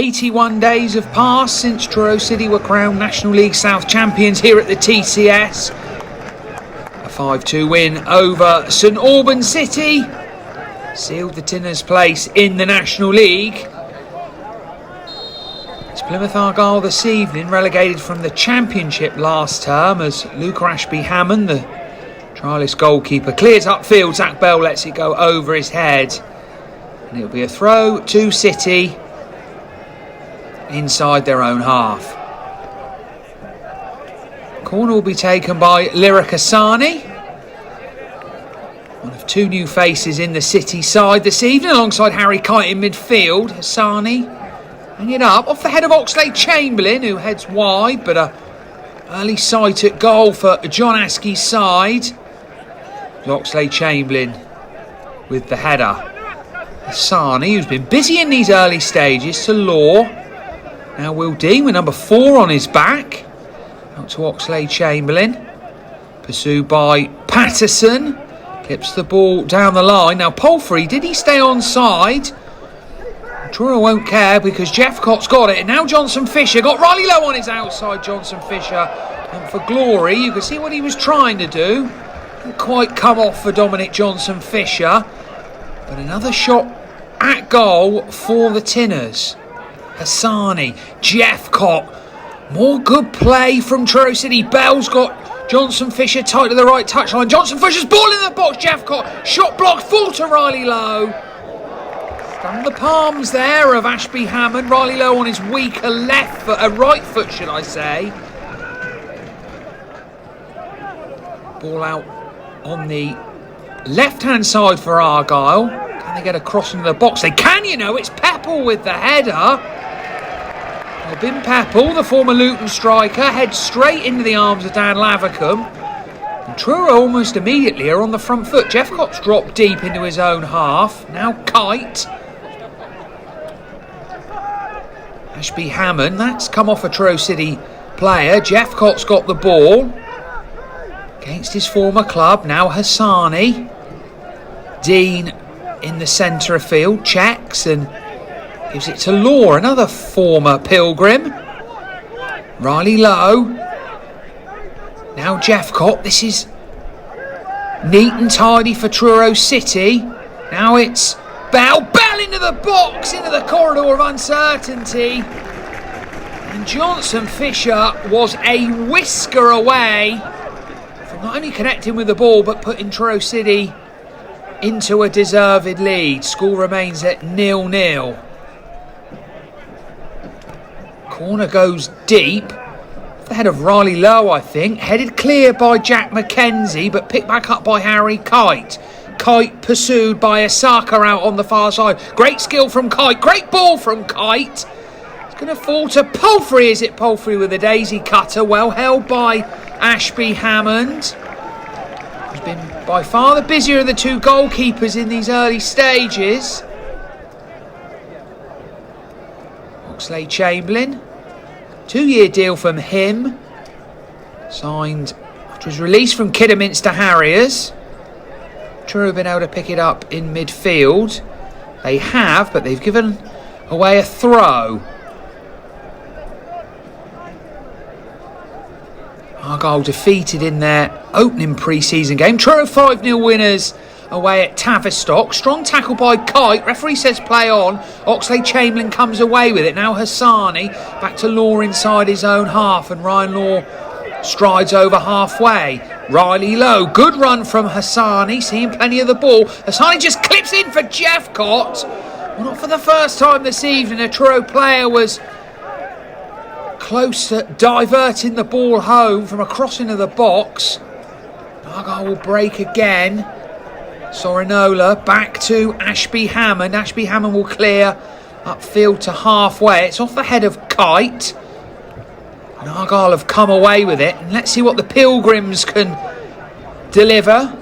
81 days have passed since Truro City were crowned National League South champions here at the TCS. A 5-2 win over St Albans City sealed the Tinners' place in the National League. It's Plymouth Argyle this evening, relegated from the Championship last term, as Luke Ashby-Hammond, the trialist goalkeeper, clears upfield. Zach Bell lets it go over his head. And it'll be a throw to City inside their own half. Corner will be taken by Lyric Hassani. One of two new faces in the City side this evening, alongside Harry Kite in midfield. Hassani hang it up off the head of Oxlade-Chamberlain, who heads wide, but a early sight at goal for John Askey's side. Oxlade-Chamberlain with the header. Hassani, who's been busy in these early stages, to Law. Now Will Dean with number 4 on his back. Out to Oxlade-Chamberlain. Pursued by Patterson. Clips the ball down the line. Now Palfrey, did he stay onside? Truro won't care because Jeffcott's got it. And now Johnson Fisher got Riley Lowe on his outside. Johnson Fisher went for glory. You can see what he was trying to do. Didn't quite come off for Dominic Johnson Fisher. But another shot at goal for the Tinners. Hassani, Jeffcott. More good play from Truro City. Bell's got Johnson Fisher tight to the right touchline. Johnson Fisher's ball in the box. Jeffcott, shot blocked, full to Riley Lowe. Done the palms there of Ashby-Hammond. Riley Lowe on his weaker left foot, right foot, should I say. Ball out on the left-hand side for Argyle. Can they get a cross into the box? They can, you know. It's Pepple with the header. Ben Pepple, the former Luton striker, heads straight into the arms of Dan Lavercombe. And Truro almost immediately are on the front foot. Jeffcott's dropped deep into his own half. Now Kite. Ashby-Hammond, that's come off a Truro City player. Jeffcott's got the ball against his former club. Now Hassani. Dean in the centre of field, checks and gives it to Law, another former Pilgrim. Riley Lowe. Now Jeffcott. This is neat and tidy for Truro City. Now it's Bell. Bell into the box, into the corridor of uncertainty. And Johnson Fisher was a whisker away from not only connecting with the ball, but putting Truro City into a deserved lead. Score remains at 0-0. Corner goes deep. The head of Riley Lowe, I think. Headed clear by Jack McKenzie, but picked back up by Harry Kite. Kite pursued by Asaka out on the far side. Great skill from Kite. Great ball from Kite. It's going to fall to Palfrey. Is it Palfrey with a daisy cutter? Well held by Ashby-Hammond. He's been by far the busier of the two goalkeepers in these early stages. Oxlade-Chamberlain. 2-year deal from him. Signed after his release from Kidderminster Harriers. Truro have been able to pick it up in midfield. They have, but they've given away a throw. Argyle defeated in their opening pre-season game. Truro 5-0 winners away at Tavistock. Strong tackle by Kite. Referee says play on. Oxlade-Chamberlain comes away with it. Now Hassani back to Law inside his own half, and Ryan Law strides over halfway. Riley Lowe, good run from Hassani, seeing plenty of the ball. Hassani just clips in for Jeffcott. Well, not for the first time this evening. A Truro player was close to diverting the ball home from a cross into the box. Argyle will break again. Sorinola back to Ashby-Hammond. Ashby-Hammond will clear upfield to halfway. It's off the head of Kite. And Argyle have come away with it. And let's see what the Pilgrims can deliver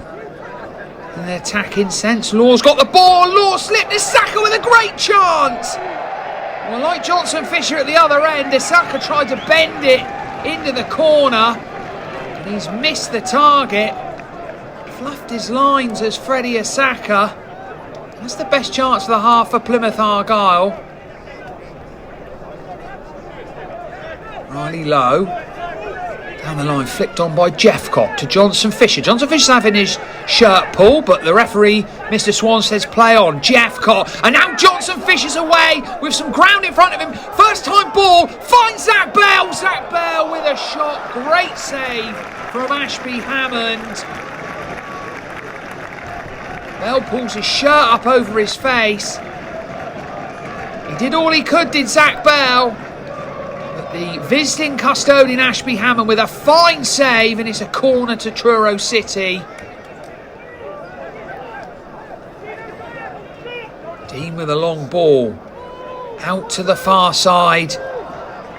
in an attacking sense. Law's got the ball. Law slipped. Asaka with a great chance. Well, like Johnson Fisher at the other end, Asaka tried to bend it into the corner. And he's missed the target. Fluffed his lines as Freddie Asaka. That's the best chance of the half for Plymouth Argyle. Riley Lowe. Down the line, flicked on by Jeffcott to Johnson Fisher. Johnson Fisher's having his shirt pulled, but the referee, Mr. Swan, says play on. Jeffcott, and now Johnson Fisher's away with some ground in front of him. First time ball, finds Zach Bell. Zach Bell with a shot. Great save from Ashby Hammond. Bell pulls his shirt up over his face. He did all he could, did Zach Bell. But the visiting custodian, Ashby Hammond, with a fine save, and it's a corner to Truro City. Dean with a long ball. Out to the far side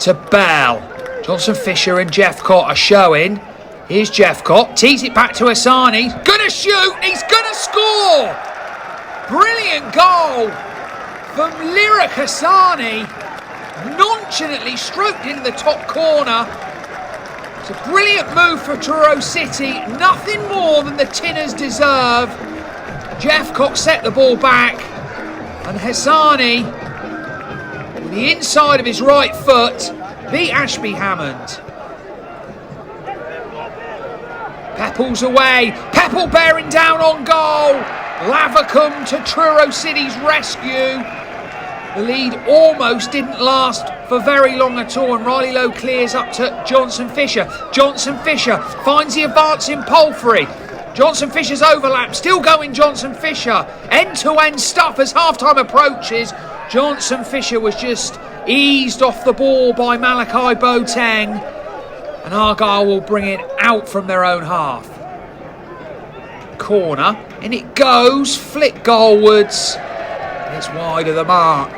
to Bell. Johnson Fisher and Jeffcott are showing. Here's Jeffcott, tees it back to Hassani. Gonna shoot, he's gonna score! Brilliant goal from Lyric Hassani. Nonchalantly stroked into the top corner. It's a brilliant move for Truro City. Nothing more than the Tinners deserve. Jeffcott set the ball back, and Hassani, with the inside of his right foot, beat Ashby Hammond. Pepple's away. Pepple bearing down on goal. Lavercombe to Truro City's rescue. The lead almost didn't last for very long at all, and Riley Lowe clears up to Johnson Fisher. Johnson Fisher finds the advancing Palfrey. Johnson Fisher's overlap, still going Johnson Fisher. End-to-end stuff as half-time approaches. Johnson Fisher was just eased off the ball by Malachi Boateng. And Argyle will bring it out from their own half. Corner, and it goes, flick goalwards. And it's wide of the mark.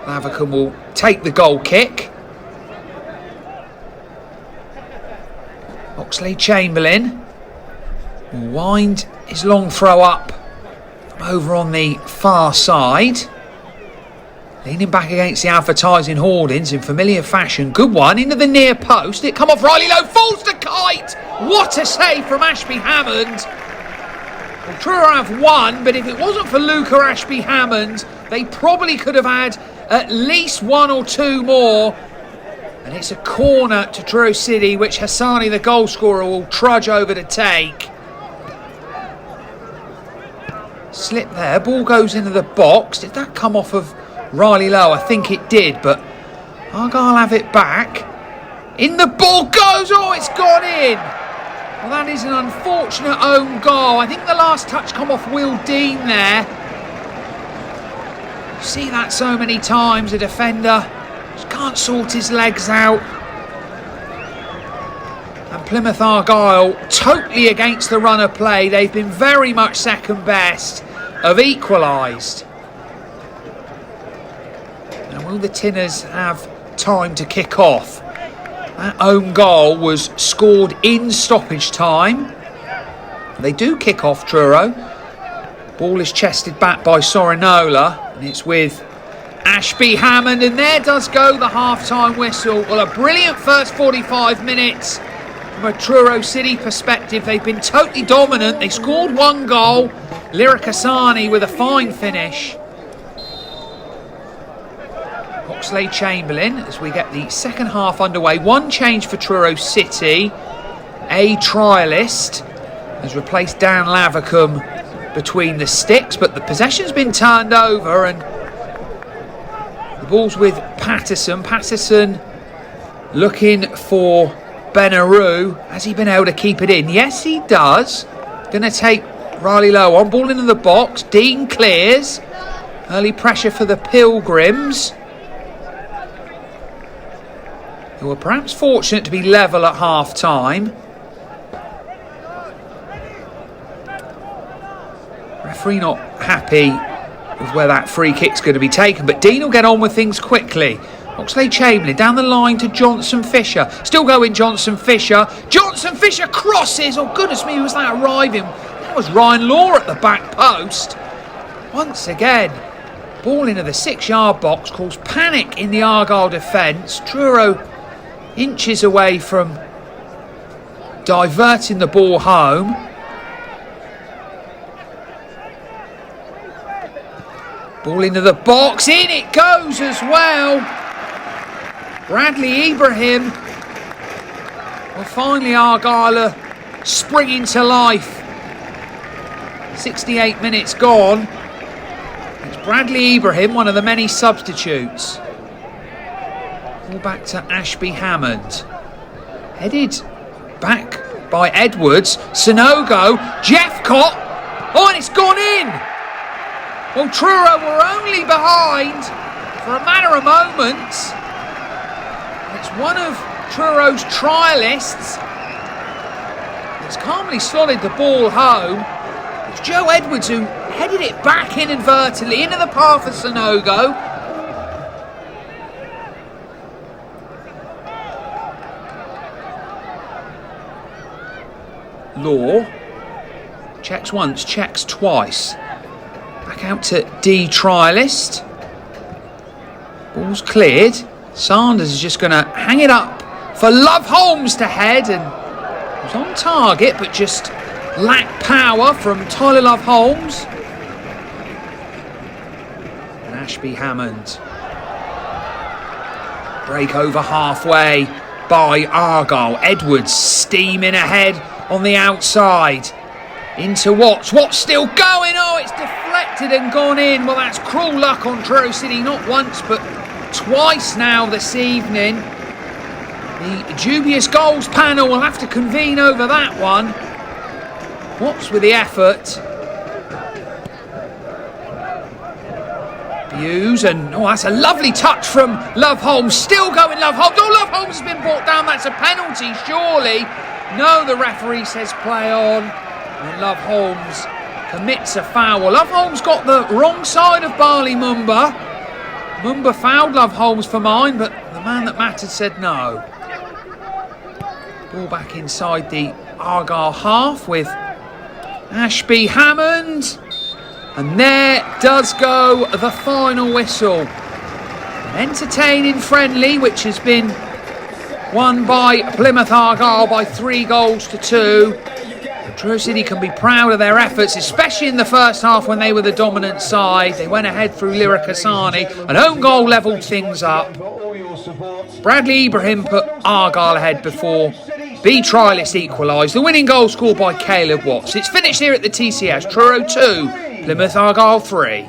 Lavercombe will take the goal kick. Oxlade-Chamberlain will wind his long throw up from over on the far side. Leaning back against the advertising hoardings in familiar fashion. Good one into the near post. It come off Riley Lowe. Falls to Kite. What a save from Ashby Hammond. Well, Truro have won, but if it wasn't for Luca Ashby Hammond, they probably could have had at least one or two more. And it's a corner to Truro City, which Hassani, the goal scorer, will trudge over to take. Slip there. Ball goes into the box. Did that come off of Riley Lowe? I think it did, but Argyle have it back. In the ball goes, oh, it's gone in. Well, that is an unfortunate own goal. I think the last touch come off Will Dean there. You see that so many times, a defender just can't sort his legs out. And Plymouth Argyle totally against the run of play. They've been very much second best, have equalised. Will the Tinners have time to kick off? That own goal was scored in stoppage time. They do kick off, Truro. Ball is chested back by Sorinola, and it's with Ashby Hammond, and there does go the half-time whistle. Well, a brilliant first 45 minutes from a Truro City perspective. They've been totally dominant. They scored one goal. Lyric Hassani with a fine finish. Oxlade-Chamberlain, as we get the second half underway. One change for Truro City. A trialist has replaced Dan Lavercombe between the sticks, but the possession's been turned over, and the ball's with Patterson. Patterson looking for Benaroo. Has he been able to keep it in? Yes, he does. Going to take Riley Lowe on. Ball into the box. Dean clears. Early pressure for the Pilgrims, who were perhaps fortunate to be level at half-time. Referee not happy with where that free kick's going to be taken, but Dean will get on with things quickly. Oxlade-Chamberlain down the line to Johnson Fisher. Still going Johnson Fisher. Johnson Fisher crosses. Oh, goodness me, was that arriving? That was Ryan Law at the back post. Once again, ball into the 6-yard box, caused panic in the Argyle defence. Truro inches away from diverting the ball home. Ball into the box, in it goes as well. Bradley Ibrahim. Well, finally Argyle are springing to life. 68 minutes gone. It's Bradley Ibrahim, one of the many substitutes. Ball back to Ashby Hammond. Headed back by Edwards. Sonogo. Jeffcott. Oh, and it's gone in. Well, Truro were only behind for a matter of moments. It's one of Truro's trialists. It's calmly slotted the ball home. It's Joe Edwards who headed it back inadvertently into the path of Sonogo. Law checks once, checks twice. Back out to D trialist. Ball's cleared. Sanders is just going to hang it up for Love Holmes to head, and it was on target but just lacked power from Tyler Love Holmes. And Ashby Hammond. Break over halfway by Argyle. Edwards steaming ahead on the outside. Into Watts. Watts still going. Oh, it's deflected and gone in. Well, that's cruel luck on Truro City. Not once, but twice now this evening. The dubious goals panel will have to convene over that one. Watts with the effort. Hughes, and oh, that's a lovely touch from Love Holmes. Still going, Love Holmes. Oh, Love Holmes has been brought down. That's a penalty, surely. No, the referee says play on. And Love Holmes commits a foul. Love Holmes got the wrong side of Barley Mumba. Mumba fouled Love Holmes for mine, but the man that mattered said no. Ball back inside the Argyle half with Ashby Hammond. And there does go the final whistle. An entertaining friendly, which has been won by Plymouth Argyle by 3-2. Truro City can be proud of their efforts, especially in the first half when they were the dominant side. They went ahead through Lyric Hassani. An own goal levelled things up. Bradley Ibrahim put Argyle ahead before B trialist equalised. The winning goal scored by Caleb Watts. It's finished here at the TCS. Truro 2, Plymouth Argyle 3.